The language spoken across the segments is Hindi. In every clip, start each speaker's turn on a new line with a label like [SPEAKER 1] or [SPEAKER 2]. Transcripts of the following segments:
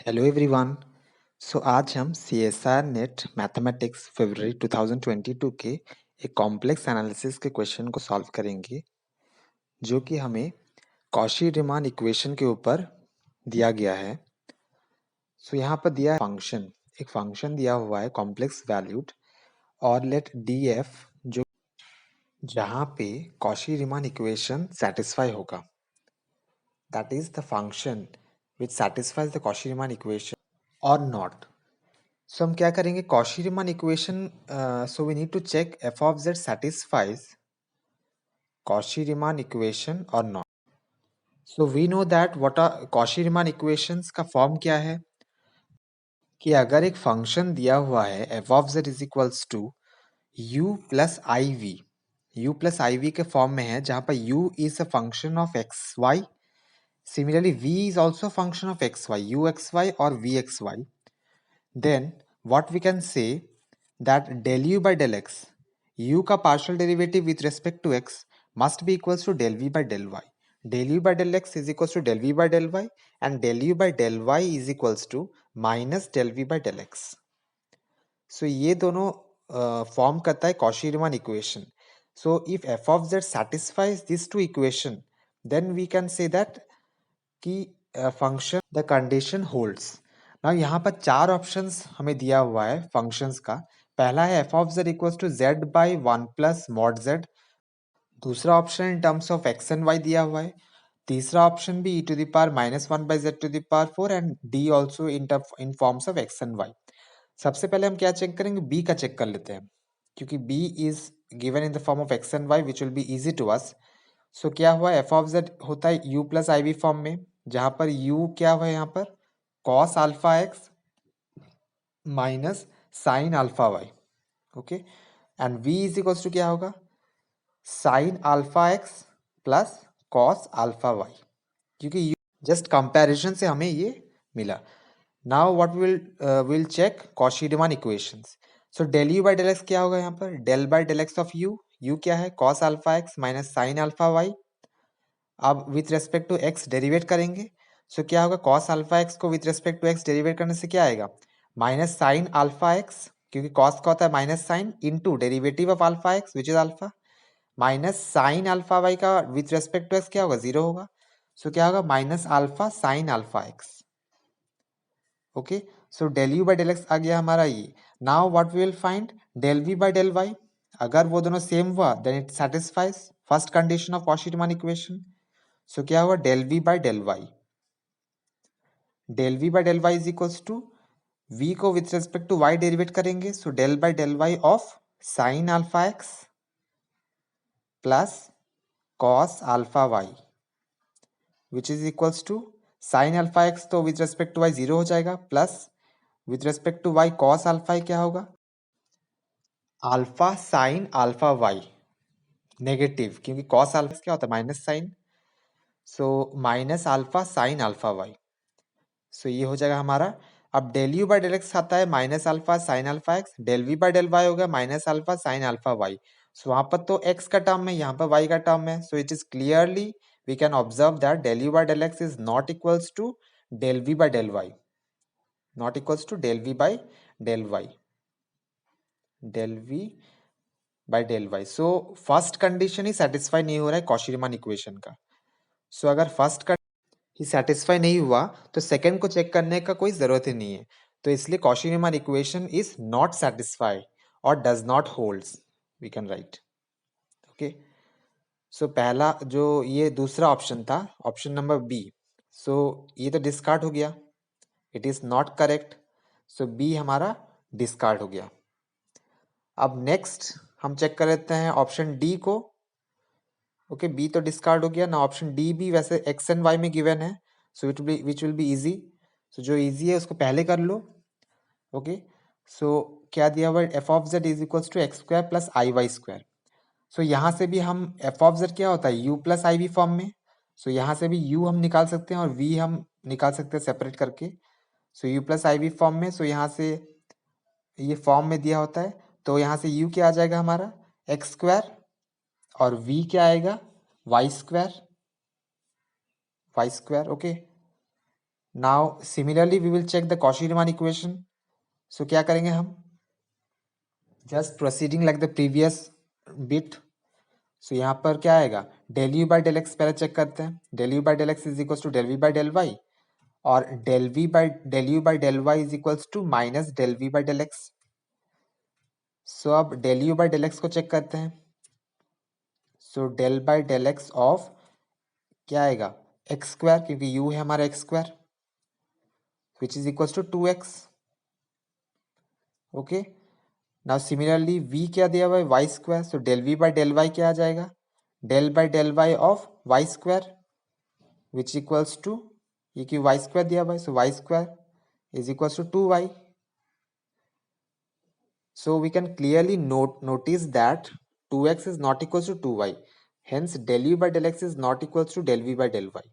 [SPEAKER 1] Hello everyone. आज हम C S R NET mathematics फरवरी 2022 के एक कॉम्प्लेक्स एनालिसिस के क्वेश्चन को सॉल्व करेंगे, जो कि हमें कॉशी रीमान इक्वेशन के ऊपर दिया गया है। यहाँ पर दिया है फंक्शन, एक फंक्शन दिया हुआ है कॉम्प्लेक्स वैल्यूड और लेट डी एफ, जो जहाँ पे कॉशी रीमान इक्वेशन सेटिस्फाई होगा, that is the function which satisfies the Cauchy Riemann equation और नॉट। हम क्या करेंगे, Cauchy Riemann equation, so we need to check F of Z satisfies Cauchy Riemann equation और not. So we know that what are Cauchy Riemann equations का फॉर्म क्या है कि अगर एक फंक्शन दिया हुआ है F of Z is equals to u plus I v, u plus I v के फॉर्म में है, जहां पर u is a function of x y, similarly v is also a function of xy, uxy or vxy, then what we can say that del u by del x, u का partial derivative with respect to x must be equals to del v by del y. Del u by del x is equals to del v by del y and del u by del y is equals to minus del v by del x. So ये दोनों फॉर्म करता है Cauchy Riemann equation. So if f of z satisfies these two equation, then we can say that कि function the condition holds. Now यहाँ पर चार ऑप्शंस हमें दिया हुआ है फंक्शंस का. पहला है F of Z equals to Z by one plus mod Z. दूसरा option in terms of X and Y दिया हुआ है. तीसरा ऑप्शन भी E to the power minus one by Z to the power four and D also in forms of X and Y. सबसे पहले हम क्या चेक करेंगे, बी का चेक कर लेते हैं, क्योंकि B is given in the form of X and Y which will be easy to us. सो क्या हुआ, एफ ऑफ जेड होता है you plus I we form में, जहां पर u क्या हुआ है यहाँ पर cos alpha X minus sine alpha Y. Okay, and v is equals to क्या होगा, sine alpha X plus cos alpha Y, क्योंकि जस्ट कंपैरिजन से हमें ये मिला. Now what will check Cauchy Riemann equations. So del you by del X क्या होगा यहाँ पर, del by del x of U क्या है cos alpha X minus sine alpha Y. अब with respect to X derivate करेंगे. सो क्या होगा, कॉस अल्फा एक्स को with respect to X derivate करने से क्या आएगा, माइनस साइन अल्फा एक्स, क्योंकि कॉस का होता है minus sine into derivative of alpha X which is alpha, minus sine alpha Y का विथ रेस्पेक्ट टू एक्स क्या होगा, जीरो होगा. सो क्या होगा, minus alpha sine alpha X. Okay, so del you by del X आ गया हमारा ये. Now what we will find, del we by del Y. अगर वो दोनों सेम हुआ then it satisfies first condition of Cauchy Riemann equation. So क्या हुआ, del we by del Y, del we by del Y is equals to v को with respect to y derivate करेंगे. So del by del Y of sine alpha X plus cos alpha Y which is equals to sine alpha X तो with respect to y zero हो जाएगा, plus with respect to y cos alpha क्या होगा, alpha sine alpha Y negative, क्योंकि कॉस अल्फा क्या होता है minus sine. So minus alpha sine alpha Y. So ये हो जाएगा हमारा. अब del you by del X आता है minus alpha sine alpha X, del we by del Y हो गया minus alpha sine alpha Y. So वहां पर तो एक्स का टर्म है, यहाँ पर वाई का टर्म है. So it is clearly we can observe that del you by del x is not equals to del we by del y, not equals to del we by del Y, del we by del y. So first condition ही सेटिस्फाई नहीं हो रहा है कॉशी रीमान इक्वेशन का. सो अगर फर्स्ट ही सेटिस्फाई नहीं हुआ तो सेकंड को चेक करने का कोई जरूरत ही नहीं है. तो इसलिए Cauchy Riemann equation is not satisfied और does not holds, we can write. Okay, so पहला जो ये दूसरा ऑप्शन था, ऑप्शन नंबर बी, सो ये तो डिस्कार्ड हो गया, it is not correct. So B हमारा डिस्कार्ड हो गया. अब नेक्स्ट हम चेक कर लेते हैं ऑप्शन डी को. ओके, बी तो डिस्कार्ड हो गया ना. ऑप्शन डी भी वैसे एक्स एंड वाई में गिवन है, so it which will be easy. So जो इजी है उसको पहले कर लो. ओके, सो क्या दिया हुआ है, F of Z is equals to X square plus I Y square. So यहाँ से भी हम एफ ऑफ जेड क्या होता है you plus I we form में. सो यहाँ से भी यू हम निकाल सकते हैं और वी हम निकाल सकते हैं सेपरेट करके. So u plus I we form में, सो यहाँ से ये फॉर्म में दिया होता है, तो यहाँ से यू क्या आ जाएगा हमारा एक्स स्क्वायर और v क्या आएगा y square, y square. Okay, now similarly we will check the Cauchy Riemann equation. So क्या करेंगे हम? Just proceeding like the previous bit. So यहाँ पर क्या आएगा? Del you by del x पहले चेक करते हैं. Del you by del x is equals to del we by del y, और del you by del Y is equals to minus del we by del x. सो अब del you by del x को चेक करते हैं. So del by del x of क्या आएगा? एक्स स्क्वायर, क्योंकि यू है हमारा x square, which is equals to 2x. Okay. Now similarly v क्या दिया हुआ है? Y square. So del we by del y क्या आ जाएगा? Del by del Y of y square, which equals to, ये क्यों वाई स्क्वायर दिया हुआ है, so y square is equals to 2y. So we can clearly notice that 2x is not equals to 2y. Hence del u by del x is not equals to del v by del y.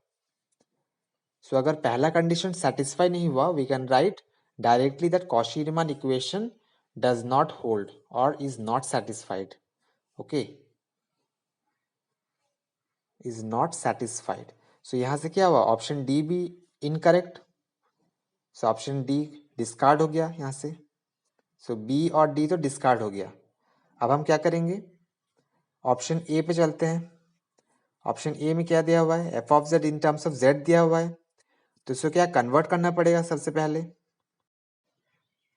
[SPEAKER 1] So अगर पहला condition satisfy नहीं हुआ, we can write directly that Cauchy-Riemann equation does not hold or is not satisfied. Okay, is not satisfied. So यहाँ से क्या हुआ? Option D भी incorrect. So option D discard हो गया यहाँ से. So B और D तो discard हो गया. अब हम क्या करेंगे? ऑप्शन ए पे चलते हैं. ऑप्शन ए में क्या दिया हुआ है? F of Z in terms of Z दिया हुआ है. तो इसको क्या कन्वर्ट करना पड़ेगा सबसे पहले.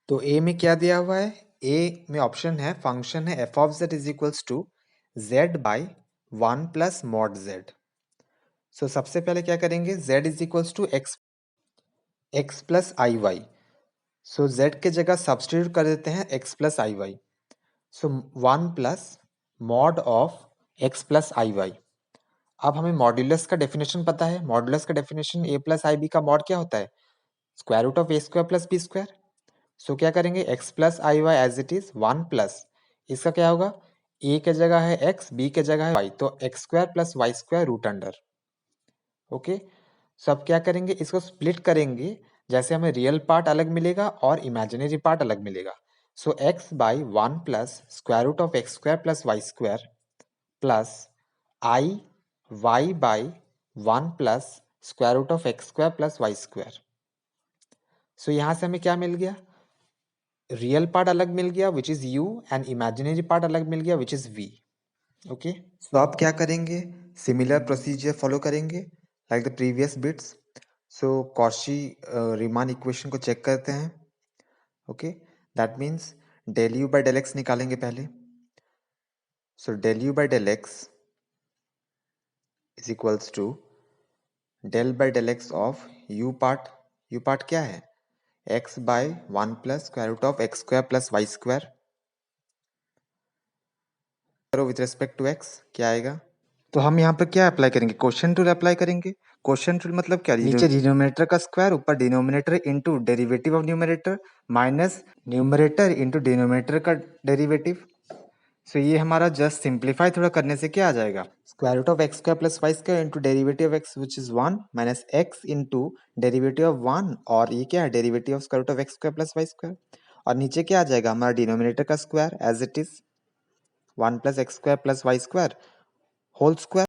[SPEAKER 1] तो ए में क्या दिया हुआ है? ए में ऑप्शन है, फंक्शन है F of Z is equals to Z by 1 plus mod Z. So सबसे पहले क्या करेंगे? Z is equals to X plus I Y. So Z के जगह सब्स्टिट्यूट कर देते हैं X plus I Y. So 1 plus mod of X plus I Y. अब हमें मॉड्यूलस का डेफिनेशन पता है. मॉड्यूलस का definition A plus I B का मॉड क्या होता है? Square root of a square plus b square. So क्या करेंगे? X plus I y as it is 1 plus, इसका क्या होगा? ए के जगह है एक्स, बी के जगह है वाई, तो x square plus y square root under. Okay. So अब क्या करेंगे? इसको स्प्लिट करेंगे, जैसे हमें रियल पार्ट अलग मिलेगा और इमेजिनरी पार्ट अलग मिलेगा. So x by 1 plus square root of x square plus y square plus I y by 1 plus square root of x square plus y square. So यहाँ से हमें क्या मिल गया? रियल पार्ट अलग मिल गया which is u, and imaginary part अलग मिल गया which is v. Okay. So आप क्या करेंगे? सिमिलर प्रोसीजर फॉलो करेंगे like the previous bits. So Cauchy Riemann equation को चेक करते हैं. ओके. That means del you by del x निकालेंगे पहले. So del you by del x is equals to del by del x of u part क्या है? X by 1 plus square root of x square plus y square. करो विथ रेस्पेक्ट टू एक्स, क्या आएगा? तो हम यहाँ पर क्या अप्लाई करेंगे? क्वोशिएंट रूल अप्लाई करेंगे. क्वोशिएंट रूल मतलब क्या? नीचे डिनोमिनेटर का स्क्वायर, ऊपर denominator into derivative of numerator minus numerator into denominator का डेरिवेटिव. सो ये हमारा जस्ट सिंप्लीफाई थोड़ा करने से क्या आ जाएगा? Square root of x square plus y square into derivative of x which is 1 minus x into derivative of 1, और ये क्या है? Derivative of square root of x square plus y square. और नीचे क्या आ जाएगा? हमारा डिनोमिनेटर का square as it is 1 plus x square plus y square whole square.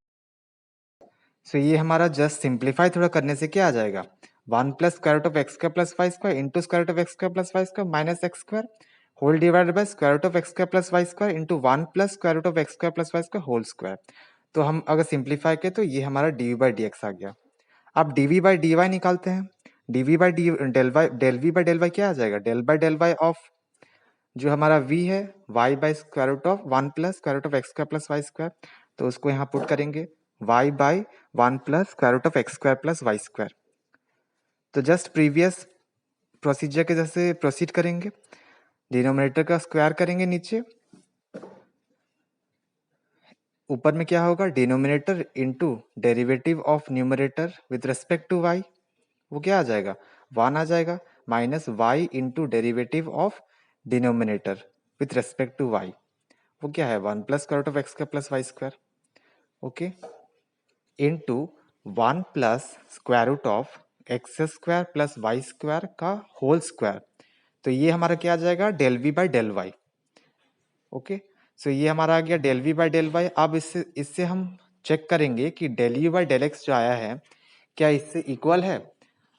[SPEAKER 1] So ये हमारा जस्ट सिंप्लीफाई थोड़ा करने से क्या आ जाएगा? 1 plus square root of x square plus y square into square root of x square plus y square minus x square whole divided by square root of x square plus y square into 1 plus square root of x square plus y square whole square. तो हम अगर सिंप्लीफाई करें तो ये हमारा d v by d x आ गया. अब d v by d Y निकालते हैं. D v by d del we by del y क्या आ जाएगा? Del by del Y of जो हमारा v है y by square root of 1 plus square root of x square plus y square. तो उसको यहाँ पुट करेंगे y by 1 plus square root of x square plus y square. तो जस्ट प्रीवियस प्रोसीजर के जैसे प्रोसीड करेंगे. डिनोमिनेटर का स्क्वायर करेंगे नीचे, ऊपर में क्या होगा? Denominator into derivative of numerator with respect to y, वो क्या आ जाएगा? 1 आ जाएगा minus y into derivative of denominator with respect to y, वो क्या है? 1 plus square root of x square plus y square. Okay. Into 1 plus square root of x square plus y square का होल स्क्वायर. तो ये हमारा क्या आ जाएगा? Del we by del y. Okay. सो ये हमारा आ गया del we by del y. अब इससे हम चेक करेंगे कि del you by del x जो आया है क्या इससे इक्वल है.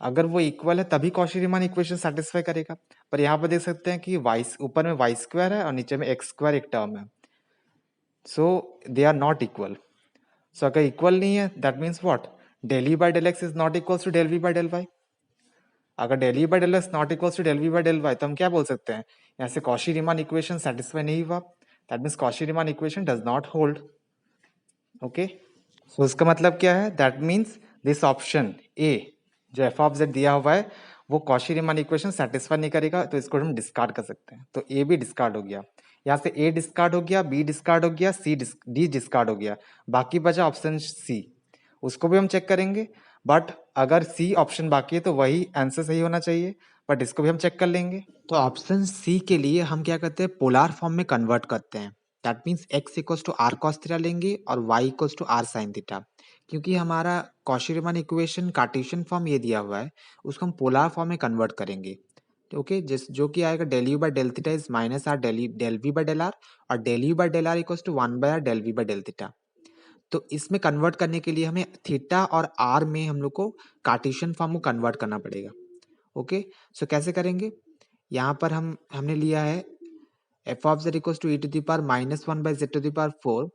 [SPEAKER 1] अगर वो इक्वल है तभी कॉशी रीमान इक्वेशन सेटिस्फाई करेगा। पर यहाँ पर देख सकते हैं कि वाई ऊपर में वाई स्क्वायर है और नीचे में एक्स स्क्वायर एक टर्म है, so they are not equal. So अगर इक्वल नहीं है that means what, del e by del x is not equals to del we by del Y. अगर del e by del x not equals to del we by del y तो हम क्या बोल सकते हैं, यहाँ से कॉशी रीमान इक्वेशन सेटिस्फाई नहीं हुआ, that means Cauchy Riemann equation does not hold. Okay, so इसका मतलब क्या है, that means this option a जो एफ ऑफ जेड दिया हुआ है वो कॉशी रीमान इक्वेशन सेटिस्फाई नहीं करेगा, तो इसको हम डिस्कार्ड कर सकते हैं। तो ए भी डिस्कार्ड हो गया, यहाँ से ए डिस्कार्ड हो गया, बी डिस्कार्ड हो गया, डी डिस्कार्ड हो गया, बाकी बचा ऑप्शन सी, उसको भी हम चेक करेंगे। बट अगर सी ऑप्शन बाकी है तो वही आंसर सही होना चाहिए, बट इसको भी हम चेक कर लेंगे। तो ऑप्शन सी के लिए हम क्या करते हैं, पोलार फॉर्म में कन्वर्ट करते हैं। That means x equals to r cos theta लेंगे और y equals to r sine theta. क्योंकि हमारा Cauchy Riemann equation Cartesian form ये दिया हुआ है, उसको हम पोलार फॉर्म में कन्वर्ट करेंगे। ओके, जिस जो कि आएगा del you by del theta is minus r del we by del r, और del you by del r equals to 1 by r del we by del theta. तो इसमें कन्वर्ट करने के लिए हमें थीटा और आर में हम लोग को कार्टेशियन फॉर्म को कन्वर्ट करना पड़ेगा। ओके, सो कैसे करेंगे, यहाँ पर हमने लिया है F of Z equals to e to the power minus one by Z to the power 4,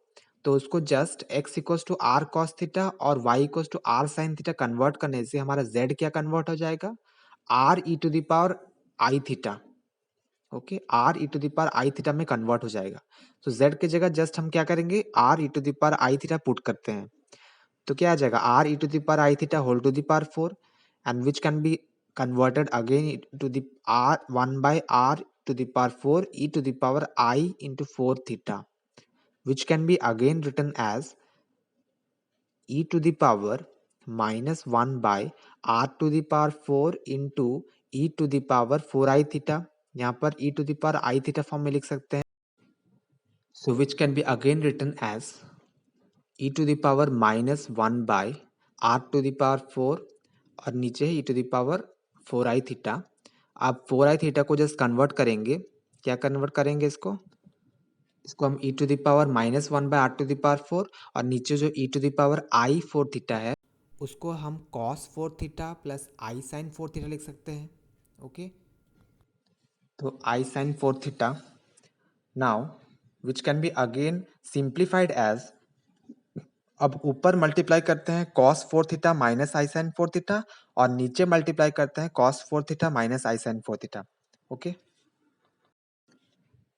[SPEAKER 1] तो उसको just x equals to r cos theta और y equals to r sine theta convert करने से हमारा जेड क्या कन्वर्ट हो जाएगा, r e to the power i theta. Okay, r e to the power i theta में कन्वर्ट हो जाएगा। तो जेड की जगह जस्ट हम क्या करेंगे, r e to the power i theta put करते हैं, तो क्या आ जाएगा, r e to the power i theta whole to the power 4, and which can be converted again to the r 1 by r to the power 4 e to the power I into 4 theta, which can be again written as e to the power minus 1 by r to the power 4 into e to the power 4i theta। यहाँ पर e to the power I theta form में लिख सकते हैं, so which can be again written as e to the power minus 1 by r to the power 4 और नीचे है e to the power 4i theta. आप 4i थीटा को जस्ट कन्वर्ट करेंगे, क्या कन्वर्ट करेंगे इसको, इसको हम e to the power minus one by r to the power 4 और नीचे जो e to the power i 4 theta है उसको हम cos 4 theta plus i sine 4 theta लिख सकते हैं। ओके, तो i sine 4 theta now which can be again simplified as, अब ऊपर मल्टीप्लाई करते हैं cos 4 theta minus i sine 4 theta और नीचे मल्टीप्लाई करते हैं cos 4 theta minus i sine 4 theta. Okay,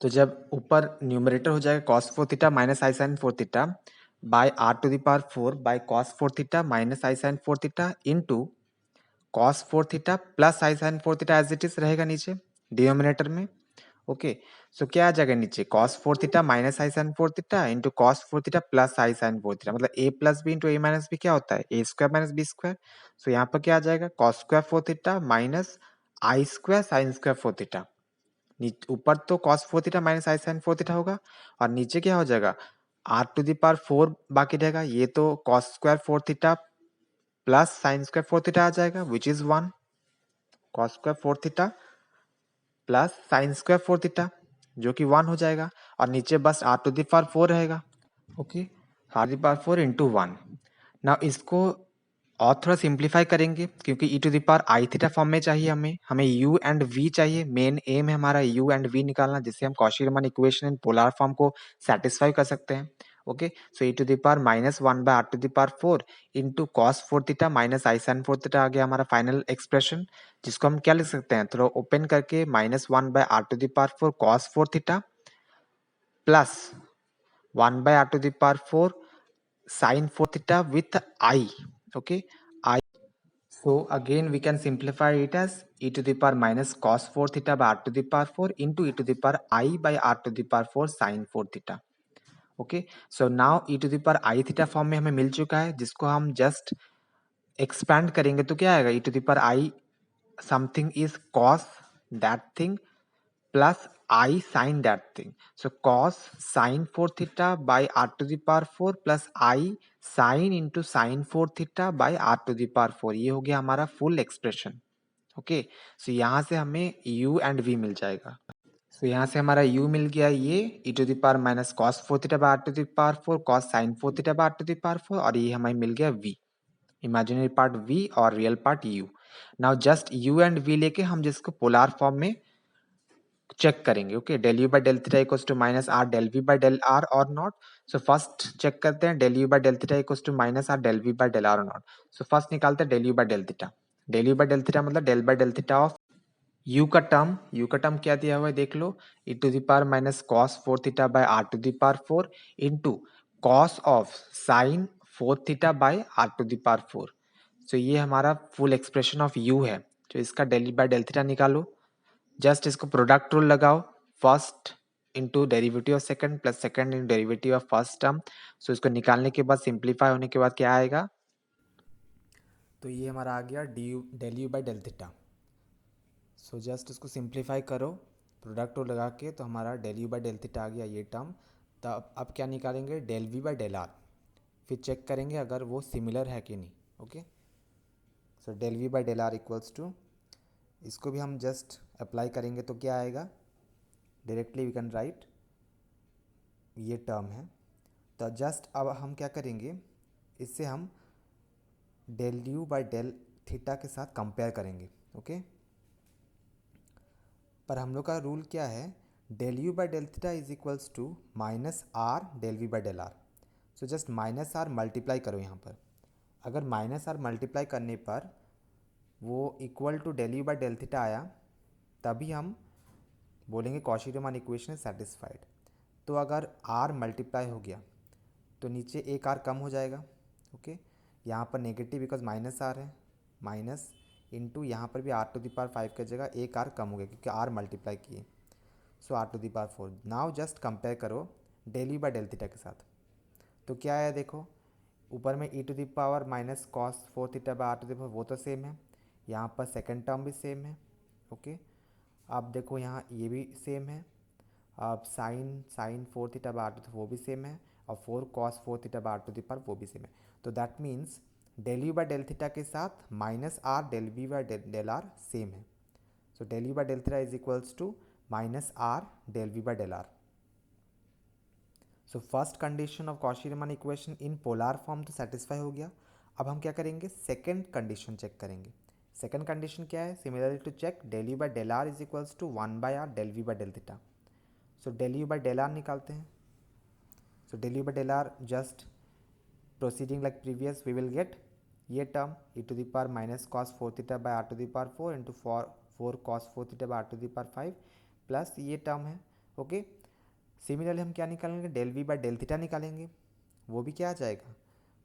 [SPEAKER 1] तो जब ऊपर न्यूमरेटर हो जाएगा cos 4 theta minus i sine 4 theta by r to the power 4 by cos 4 theta minus i sine 4 theta into cos 4 theta plus i sine 4 theta as it is रहेगा नीचे डिनोमिनेटर में। ओके, सो क्या आ जाएगा नीचे cos 4 theta minus i sine 4 theta into cos 4 theta plus i sine 4 theta, मतलब a plus b into a minus b क्या होता है, a square minus b square. So यहाँ पर क्या आ जाएगा cos square 4 theta minus i square sine square 4 theta. ऊपर तो cos 4 theta minus i sine 4 theta होगा और नीचे क्या हो जाएगा r टू द पावर 4 बाकी रहेगा, ये तो cos square 4 theta plus sine square 4 theta आ जाएगा which is 1, cos square 4 theta plus sine square 4 theta जो कि 1 हो जाएगा और नीचे बस r टू द पावर 4 रहेगा। Okay, r to the power 4 into 1। Now इसको और थोड़ा सिंप्लीफाई करेंगे क्योंकि e to the power i theta form में चाहिए, हमें यू एंड वी चाहिए, मेन एम है हमारा यू एंड वी निकालना जिससे हम Cauchy Riemann equation in polar form को सेटिस्फाई कर सकते हैं। Okay, so e to the power minus one by r to the power 4 into cos 4 theta minus i sine 4 theta आ गया हमारा फाइनल एक्सप्रेशन, जिसको हम क्या लिख सकते हैं, थोड़ा ओपन करके minus one by r to the power 4 cos 4 theta plus 1 by r to the power 4 sin 4 theta with I. Okay, I. So again we can simplify it as e to the power minus cos 4 theta by r to the power 4 into e to the power I by r to the power 4 sin 4 theta. Okay, so now e to the power i theta form में हमें मिल चुका है, जिसको हम जस्ट एक्सपैंड करेंगे तो क्या आएगा, e to the power i something is cos that thing plus I sin that thing. So cos sin 4 theta by r to the power 4 plus I sin into sin 4 theta by r to the power 4, ये हो गया हमारा फुल एक्सप्रेशन। ओके, सो यहाँ से हमें u एंड v मिल जाएगा। सो यहाँ से हमारा u मिल गया ये e to the power minus cos 4 theta by r to the power 4 cos sin 4 theta by r to the power 4 और ये हमें मिल गया v, इमेजिनरी पार्ट v और real part u। Now just u and v लेके हम जिसको पोलर फॉर्म में चेक करेंगे. Okay, del u by del theta equals to minus r del v by del r और नॉट. सो फर्स्ट चेक करते हैं del u by del theta equals to minus r del v by del r और नॉट. सो फर्स्ट निकालते हैं del u by del theta. Del u by del theta मतलब del by del theta of u का टर्म क्या दिया हुआ है देख लो. E to the power minus cos 4 theta by r to the power 4 into cos of sine 4 theta by r to the power 4. So ये हमारा फुल एक्सप्रेशन ऑफ यू है. तो इसका डेल बाय डेल थीटा निकालो. जस्ट इसको प्रोडक्ट रूल लगाओ. First into derivative of second plus second into derivative of first term. So इसको निकालने के बाद सिंप्लीफाई होने के बाद क्या आएगा, तो ये हमारा आ गया d u del you by del theta. So just इसको सिंप्लीफाई करो प्रोडक्ट रूल लगा के, तो हमारा del you by del theta आ गया ये टर्म. तो अब क्या निकालेंगे, del we by del r. फिर चेक करेंगे अगर वो सिमिलर है कि नहीं. Okay, so del we by del r equals to, इसको भी हम जस्ट अप्लाई करेंगे तो क्या आएगा, डायरेक्टली वी कैन राइट ये टर्म है. तो जस्ट अब हम क्या करेंगे, इससे हम del you by del theta के साथ कंपेयर करेंगे. ओके, पर हम लोग का रूल क्या है, del you by del theta is equals to minus r del we by del r. So just minus r multiply करो यहाँ पर. अगर माइनस आर मल्टीप्लाई करने पर वो equal to del you by del theta आया, तभी हम बोलेंगे कॉशी-रीमान इक्वेशन इज सेटिस्फाइड. तो अगर आर मल्टीप्लाई हो गया तो नीचे एक आर कम हो जाएगा. ओके, यहाँ पर नेगेटिव बिकॉज माइनस आर है, माइनस इंटू यहाँ पर भी आर टू द पावर 5 की जगह एक आर कम हो गया क्योंकि आर मल्टीप्लाई किए. So r to the power 4. Now just compare करो del you by del theta के साथ. तो क्या है देखो, ऊपर में e to the power minus cos 4 theta by r to the power वो तो सेम है, यहाँ पर सेकेंड टर्म भी सेम है. ओके, अब देखो यहाँ ये भी सेम है. अब sine 4 theta by r to वो भी सेम है, और 4 cos 4 theta by r to the power वो भी सेम है. तो that means del u by del theta के साथ minus r del v by del r same है. So del u by del theta is equals to minus r del v by del r. So first condition of Cauchy Riemann equation in polar form तो सेटिस्फाई हो गया. अब हम क्या करेंगे, सेकेंड कंडीशन चेक करेंगे. सेकेंड कंडीशन क्या है, similarly to check del u by del r is equals to 1 by r del v by del theta. So del u by del r निकालते हैं. So del u by del r just proceeding like previous we will get ये term e to the power minus cos 4 theta by r to the power 4 into 4 cos 4 theta by r to the power 5 plus ये टर्म है. ओके, सिमिलरली हम क्या निकालेंगे, del v by del theta निकालेंगे. वो भी क्या आ जाएगा,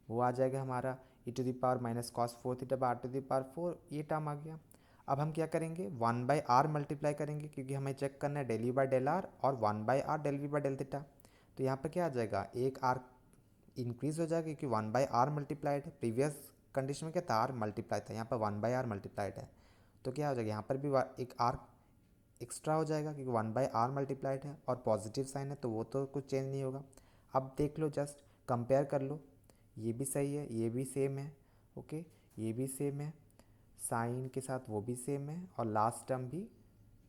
[SPEAKER 1] वो आ जाएगा हमारा e to the power minus cos 4 theta by r to the power 4. ये टर्म आ गया. अब हम क्या करेंगे, 1 बाई आर मल्टीप्लाई करेंगे क्योंकि हमें चेक करना है del u by del r और 1 by r del v by del theta. तो यहाँ पर क्या आ जाएगा, एक आर इंक्रीज हो जाएगा क्योंकि 1 बाई आर मल्टीप्लाइड है. प्रीवियस कंडीशन में क्या था, आर मल्टीप्लाई था, यहाँ पर 1 बाई आर मल्टीप्लाइड है. तो क्या हो जाएगा, यहाँ पर भी एक आर एक्स्ट्रा हो जाएगा क्योंकि 1 बाई आर मल्टीप्लाइड है और पॉजिटिव साइन है तो वो तो कुछ चेंज नहीं होगा. अब देख लो, जस्ट कंपेयर कर लो, ये भी सही है, ये भी सेम है. ओके, ये भी सेम है, साइन के साथ वो भी सेम है और लास्ट टर्म भी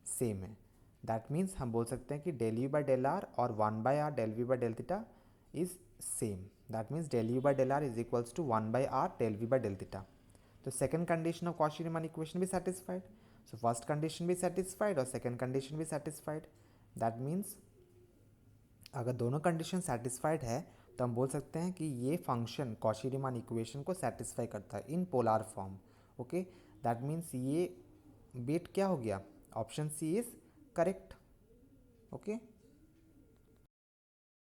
[SPEAKER 1] सेम है. दैट मीन्स हम बोल सकते हैं कि del u by del r और 1 by r del v by del theta is same. That means del u by del r is equals to 1 by r del v by del theta. तो second condition of Cauchy Riemann equation भी सेटिस्फाइड. सो फर्स्ट कंडीशन भी सेटिस्फाइड और सेकेंड कंडीशन भी सेटिस्फाइड. दैट मीन्स अगर दोनों कंडीशन सेटिस्फाइड है तो हम बोल सकते हैं कि ये फंक्शन कॉशी-रीमान इक्वेशन को सेटिस्फाई करता है in polar form. Okay, that means ये बिट क्या हो गया, option C is correct. Okay.